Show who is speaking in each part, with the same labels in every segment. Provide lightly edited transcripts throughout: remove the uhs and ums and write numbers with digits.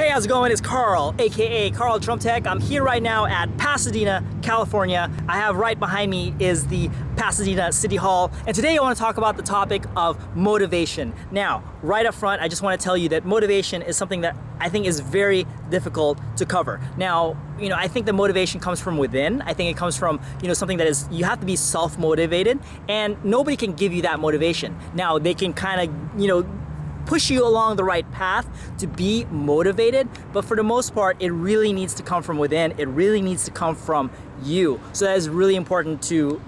Speaker 1: Hey, how's it going? It's Carl, aka Carl Drum Tech. I'm here right now at Pasadena, California. I have right behind me is the Pasadena City Hall, and today I want to talk about the topic of motivation. Now, right up front, I just want to tell you that motivation is something that I think is very difficult to cover. Now, I think the motivation comes from within. I think it comes from, something that is, you have to be self-motivated, and nobody can give you that motivation. Now, they can kind of, push you along the right path to be motivated, but for the most part, it really needs to come from within. It really needs to come from you. So that is really important to,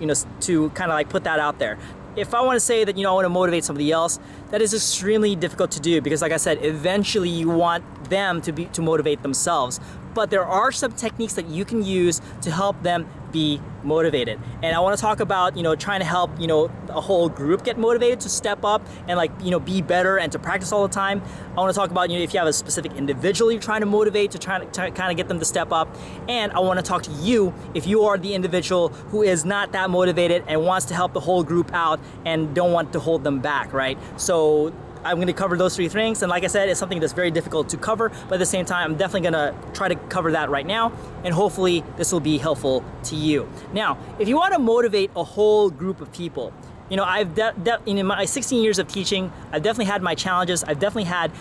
Speaker 1: to kind of like put that out there. If I want to say that, I want to motivate somebody else, that is extremely difficult to do because, like I said, eventually you want them to motivate themselves. But there are some techniques that you can use to help them be motivated. And I want to talk about, trying to help, a whole group get motivated to step up and be better and to practice all the time. I want to talk about, if you have a specific individual you're trying to motivate to kind of get them to step up. And I want to talk to you if you are the individual who is not that motivated and wants to help the whole group out and don't want to hold them back, right? So I'm going to cover those three things, and like I said, it's something that's very difficult to cover, but at the same time, I'm definitely going to try to cover that right now, and hopefully this will be helpful to you. Now, if you want to motivate a whole group of people, I've in my 16 years of teaching, I've definitely had my challenges. I've definitely had,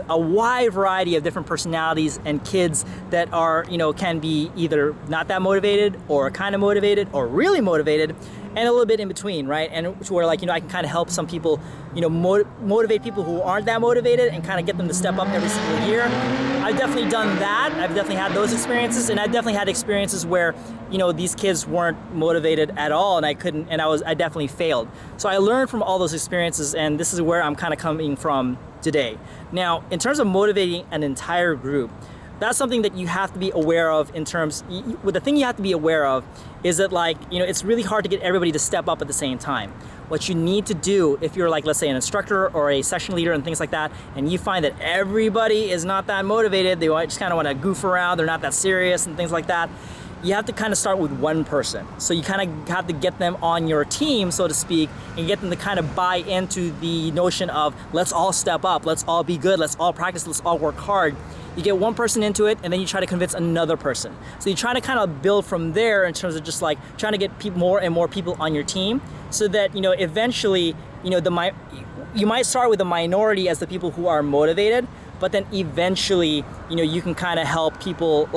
Speaker 1: a wide variety of different personalities and kids that are, can be either not that motivated or kind of motivated or really motivated and a little bit in between, right? And where I can kind of help some people, motivate people who aren't that motivated and kind of get them to step up every single year. I've definitely done that. I've definitely had those experiences, and I've definitely had experiences where, these kids weren't motivated at all, and I definitely failed. So I learned from all those experiences, and this is where I'm kind of coming from today. Now, in terms of motivating an entire group, that's something that you have to be aware of the thing you have to be aware of is that it's really hard to get everybody to step up at the same time. What you need to do if you're let's say an instructor or a session leader and things like that, and you find that everybody is not that motivated, they just kind of want to goof around, they're not that serious and things like that, you have to kind of start with one person. So you kind of have to get them on your team, so to speak, and get them to kind of buy into the notion of let's all step up, let's all be good, let's all practice, let's all work hard. You get one person into it, and then you try to convince another person. So you try to kind of build from there in terms of just trying to get more and more people on your team, so that eventually you might start with a minority as the people who are motivated, but then eventually you can kind of help people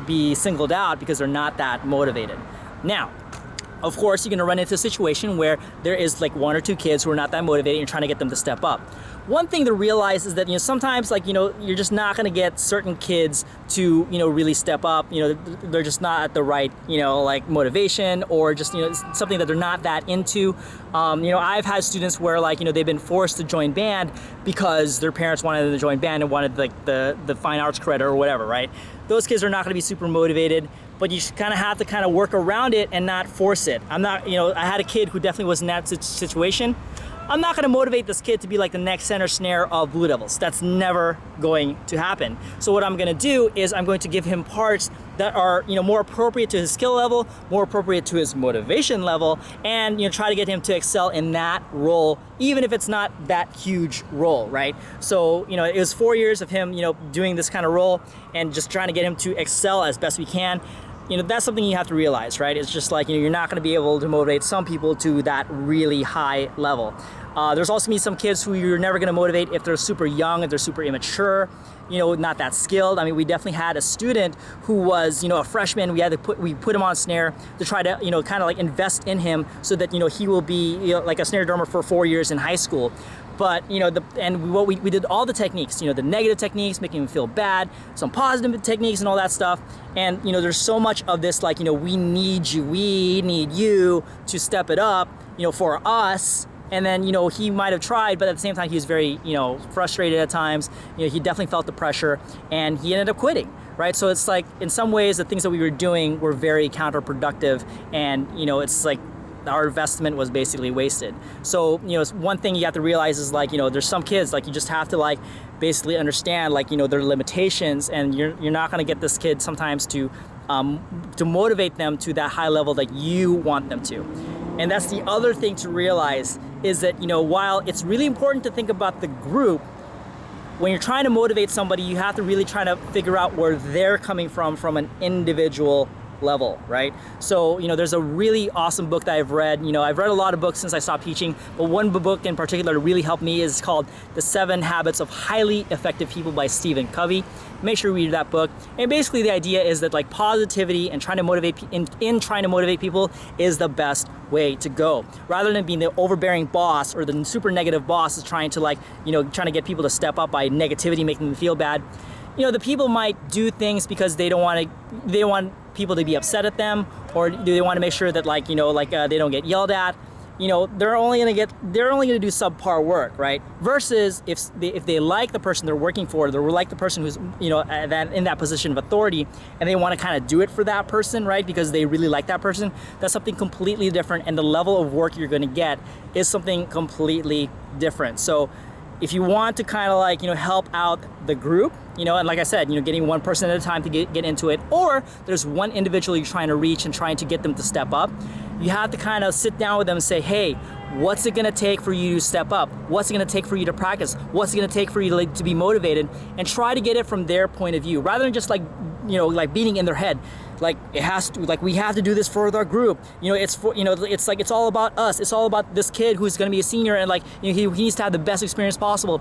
Speaker 1: be singled out because they're not that motivated. Now, of course, you're going to run into a situation where there is one or two kids who are not that motivated and you're trying to get them to step up. One thing to realize is that sometimes you're just not going to get certain kids to really step up. They're just not at the right motivation, or just something that they're not that into. I've had students where they've been forced to join band because their parents wanted them to join band and wanted the fine arts credit or whatever, right? Those kids are not going to be super motivated, but you kind of have to work around it and not force it. I had a kid who definitely was in that situation. I'm not going to motivate this kid to be the next center snare of Blue Devils. That's never going to happen. So what I'm going to do is I'm going to give him parts that are more appropriate to his skill level, more appropriate to his motivation level, and try to get him to excel in that role, even if it's not that huge role, right? So it was 4 years of him doing this kind of role and just trying to get him to excel as best we can. That's something you have to realize, right? It's just you're not going to be able to motivate some people to that really high level. There's also going to be some kids who you're never going to motivate if they're super young, if they're super immature, not that skilled. I mean, we definitely had a student who was, a freshman. We put him on snare to try to, kind of invest in him so that, he will be, a snare drummer for 4 years in high school. But we did all the techniques, the negative techniques, making him feel bad, some positive techniques and all that stuff. And there's so much of this we need you to step it up, for us. And then, he might have tried, but at the same time, he was very, frustrated at times. He definitely felt the pressure, and he ended up quitting, right? So it's in some ways, the things that we were doing were very counterproductive, and, it's our investment was basically wasted. So, one thing you have to realize is there's some kids, you just have to basically understand their limitations, and you're not going to get this kid sometimes to motivate them to that high level that you want them to. And that's the other thing to realize is that, while it's really important to think about the group, when you're trying to motivate somebody, you have to really try to figure out where they're coming from an individual level, right? So, there's a really awesome book that I've read. I've read a lot of books since I stopped teaching, but one book in particular that really helped me is called The 7 Habits of Highly Effective People by Stephen Covey. Make sure you read that book. And basically the idea is that like positivity and trying to motivate in trying to motivate people is the best way to go. Rather than being the overbearing boss or the super negative boss is trying to trying to get people to step up by negativity, making them feel bad. The people might do things because they want people to be upset at them, or do they want to make sure that they don't get yelled at. They're only going to do subpar work, right? Versus if they like the person they're working for, they like the person who's in that position of authority, and they want to kind of do it for that person, right? Because they really like that person. That's something completely different, and the level of work you're going to get is something completely different. So if you want to kind of help out the group, and like I said, getting one person at a time to get into it, or there's one individual you're trying to reach and trying to get them to step up, you have to kind of sit down with them and say, hey, what's it going to take for you to step up? What's it going to take for you to practice? What's it going to take for you to be motivated? And try to get it from their point of view, rather than just beating in their head. It has to, we have to do this for our group. It's all about us. It's all about this kid who's going to be a senior, and he needs to have the best experience possible.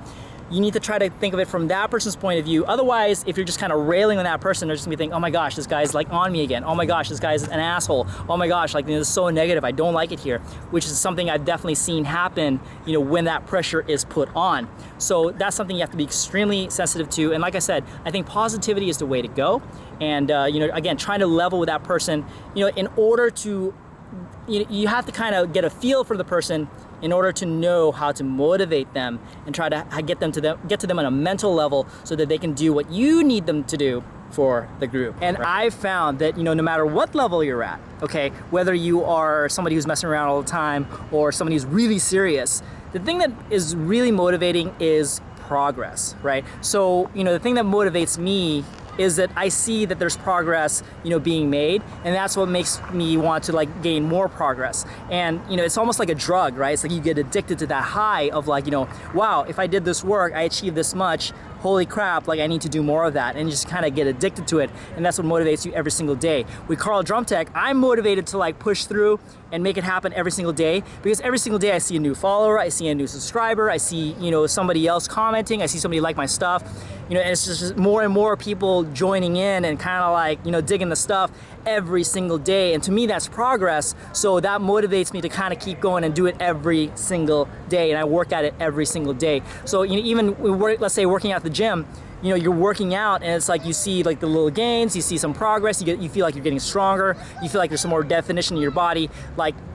Speaker 1: You need to try to think of it from that person's point of view. Otherwise, if you're just kind of railing on that person, they're just gonna be thinking, oh my gosh, this guy's on me again. Oh my gosh, this guy's an asshole. Oh my gosh, this is so negative. I don't like it here, which is something I've definitely seen happen, when that pressure is put on. So that's something you have to be extremely sensitive to. And like I said, I think positivity is the way to go. And again, trying to level with that person, in order to, you have to kind of get a feel for the person in order to know how to motivate them and try to get to them on a mental level so that they can do what you need them to do for the group. And I've found that no matter what level you're at, okay, whether you are somebody who's messing around all the time or somebody who's really serious, the thing that is really motivating is progress, right? So the thing that motivates me is that I see that there's progress, being made, and that's what makes me want to gain more progress. And it's almost like a drug, right? It's like you get addicted to that high of wow, if I did this work, I achieved this much. Holy crap, I need to do more of that, and you just kind of get addicted to it, and that's what motivates you every single day. With Carl Drum Tech, I'm motivated to push through and make it happen every single day, because every single day I see a new follower, I see a new subscriber, I see somebody else commenting, I see somebody like my stuff, and it's just more and more people joining in and kind of digging the stuff every single day. And to me, that's progress. So that motivates me to kind of keep going and do it every single day, and I work at it every single day. So even let's say working at the gym, you're working out, and it's you see the little gains, you see some progress, you feel like you're getting stronger, you feel like there's some more definition in your body.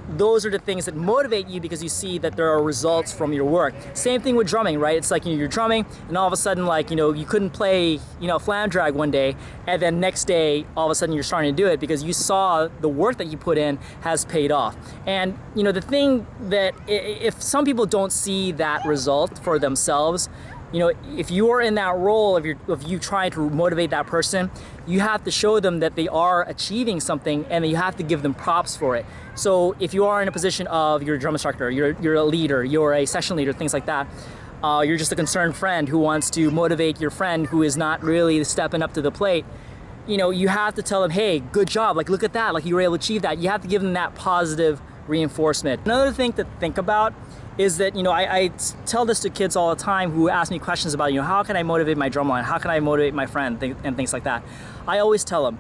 Speaker 1: Those are the things that motivate you, because you see that there are results from your work. Same thing with drumming, right? It's you're drumming, and all of a sudden you couldn't play flam drag one day, and then next day all of a sudden you're starting to do it because you saw the work that you put in has paid off. And the thing that if some people don't see that result for themselves, if you are in that role of you trying to motivate that person, you have to show them that they are achieving something, and you have to give them props for it. So if you are in a position of you're a drum instructor, you're a leader, you're a session leader, things like that, you're just a concerned friend who wants to motivate your friend who is not really stepping up to the plate, you have to tell them, hey, good job, look at that, you were able to achieve that. You have to give them that positive reinforcement. Another thing to think about is that I tell this to kids all the time who ask me questions about how can I motivate my drumline, how can I motivate my friend, and things like that. I always tell them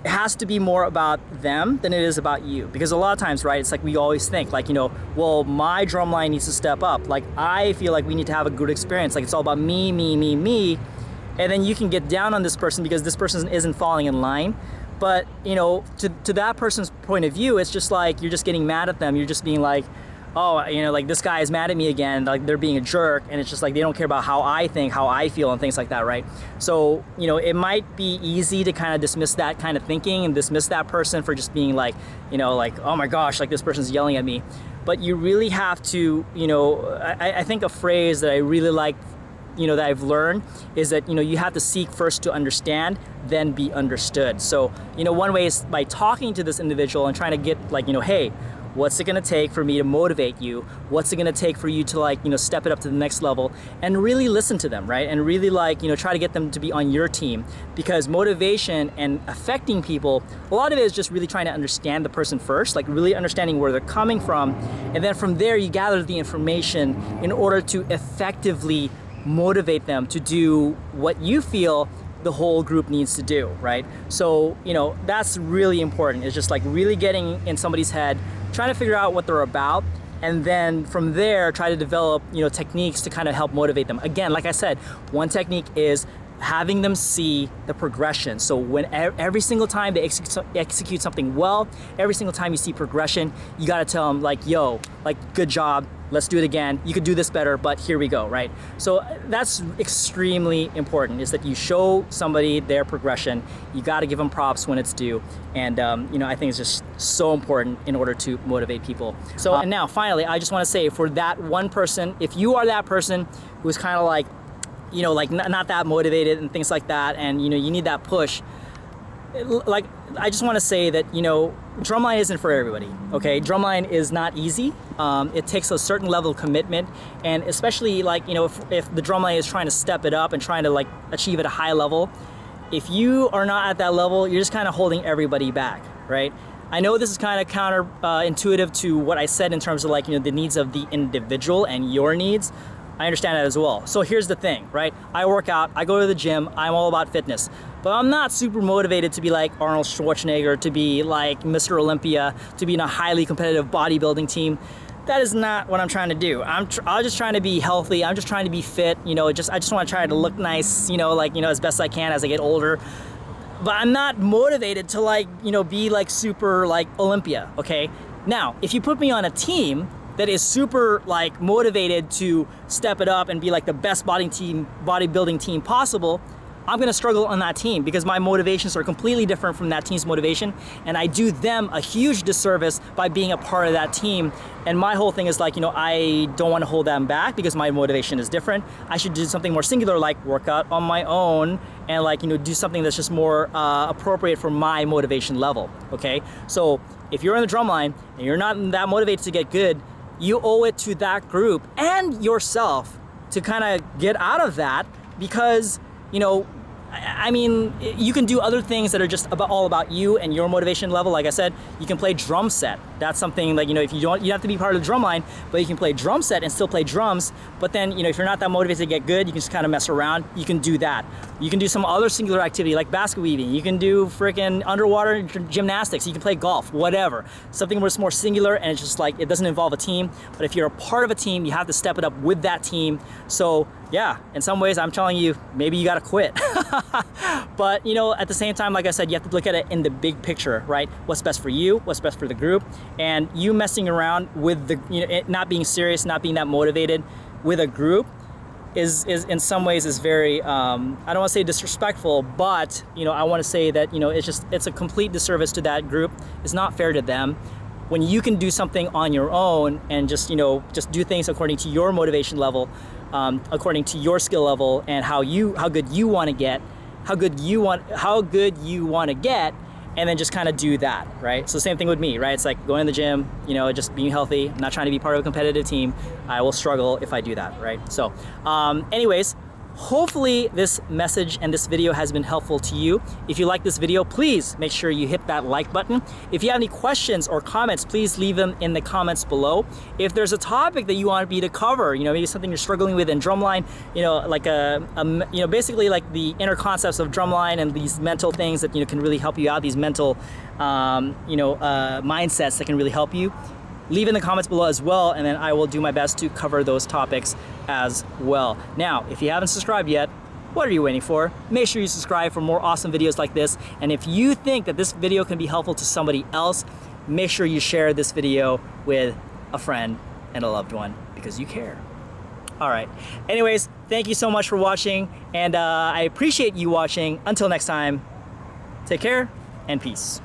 Speaker 1: it has to be more about them than it is about you, because a lot of times, right, it's we always think well, my drumline needs to step up, I feel like we need to have a good experience, it's all about me, and then you can get down on this person because this person isn't falling in line. But to that person's point of view, it's just you're just getting mad at them, you're just being oh, this guy is mad at me again, they're being a jerk, and it's just they don't care about how I think, how I feel, and things like that, right? So, it might be easy to kind of dismiss that kind of thinking and dismiss that person for just being oh my gosh, this person's yelling at me. But you really have to, I think a phrase that I really like, that I've learned is that, you have to seek first to understand, then be understood. So, one way is by talking to this individual and trying to get hey, what's it gonna take for me to motivate you? What's it gonna take for you to like, step it up to the next level, and really listen to them, right? And really like, try to get them to be on your team, because motivation and affecting people, a lot of it is just really trying to understand the person first, like really understanding where they're coming from. And then from there, you gather the information in order to effectively motivate them to do what you feel the whole group needs to do, right? So, that's really important. It's just like really getting in somebody's head, trying to figure out what they're about, and then from there, try to develop, techniques to kind of help motivate them. Again, like I said, one technique is having them see the progression. So when every single time they execute something well, every single time you see progression, you gotta tell them like, yo, like, good job, let's do it again. You could do this better, but here we go, right? So that's extremely important, is that you show somebody their progression. You gotta give them props when it's due. And I think it's just so important in order to motivate people. So, and now finally, I just wanna say, for that one person, if you are that person who's kind of like, like not that motivated and things like that, and you need that push, like, I just want to say that Drumline isn't for everybody, okay? Drumline is not easy. It takes a certain level of commitment, and especially like if the Drumline is trying to step it up and trying to like achieve at a high level, if you are not at that level, you're just kind of holding everybody back, right? I know this is kind of counterintuitive to what I said in terms of like the needs of the individual and your needs. I understand that as well. So here's the thing, right? I work out, I go to the gym, I'm all about fitness, but I'm not super motivated to be like Arnold Schwarzenegger, to be like Mr. Olympia, to be in a highly competitive bodybuilding team. That is not what I'm trying to do. I'm just trying to be healthy. I'm just trying to be fit. I just want to try to look nice, as best I can as I get older. But I'm not motivated to like, be like super like Olympia, okay? Now, if you put me on a team that is super like motivated to step it up and be like the best bodybuilding team possible, I'm gonna struggle on that team, because my motivations are completely different from that team's motivation, and I do them a huge disservice by being a part of that team. And my whole thing is like, I don't want to hold them back because my motivation is different. I should do something more singular, like work out on my own, and like, do something that's just more appropriate for my motivation level, okay? So if you're in the Drumline and you're not that motivated to get good, you owe it to that group and yourself to kind of get out of that, because I mean, you can do other things that are just all about you and your motivation level. Like I said, you can play drum set. That's something like, if you don't, you have to be part of the Drumline, but you can play drum set and still play drums. But then, if you're not that motivated to get good, you can just kind of mess around. You can do that. You can do some other singular activity like basket weaving. You can do freaking underwater gymnastics. You can play golf, whatever. Something where it's more singular and it's just like, it doesn't involve a team. But if you're a part of a team, you have to step it up with that team. So yeah, in some ways, I'm telling you, maybe you gotta quit. But at the same time, like I said, you have to look at it in the big picture, right? What's best for you, what's best for the group, and you messing around with the, it not being serious, not being that motivated with a group is in some ways is very, I don't want to say disrespectful, but I want to say that it's a complete disservice to that group. It's not fair to them. When you can do something on your own and just do things according to your motivation level, according to your skill level, and how good you want to get, how good you want to get, and then just kind of do that, right? So same thing with me, right? It's like going to the gym, just being healthy. I'm not trying to be part of a competitive team. I will struggle if I do that, right? So anyways, hopefully this message and this video has been helpful to you. If you like this video, please make sure you hit that like button. If you have any questions or comments, please leave them in the comments below. If there's a topic that you want me to cover, maybe something you're struggling with in Drumline, like basically like the inner concepts of Drumline and these mental things that can really help you out, these mental mindsets that can really help you, leave in the comments below as well, and then I will do my best to cover those topics as well. Now, if you haven't subscribed yet, what are you waiting for? Make sure you subscribe for more awesome videos like this. And if you think that this video can be helpful to somebody else, make sure you share this video with a friend and a loved one, because you care. All right. Anyways, thank you so much for watching, and I appreciate you watching. Until next time, take care and peace.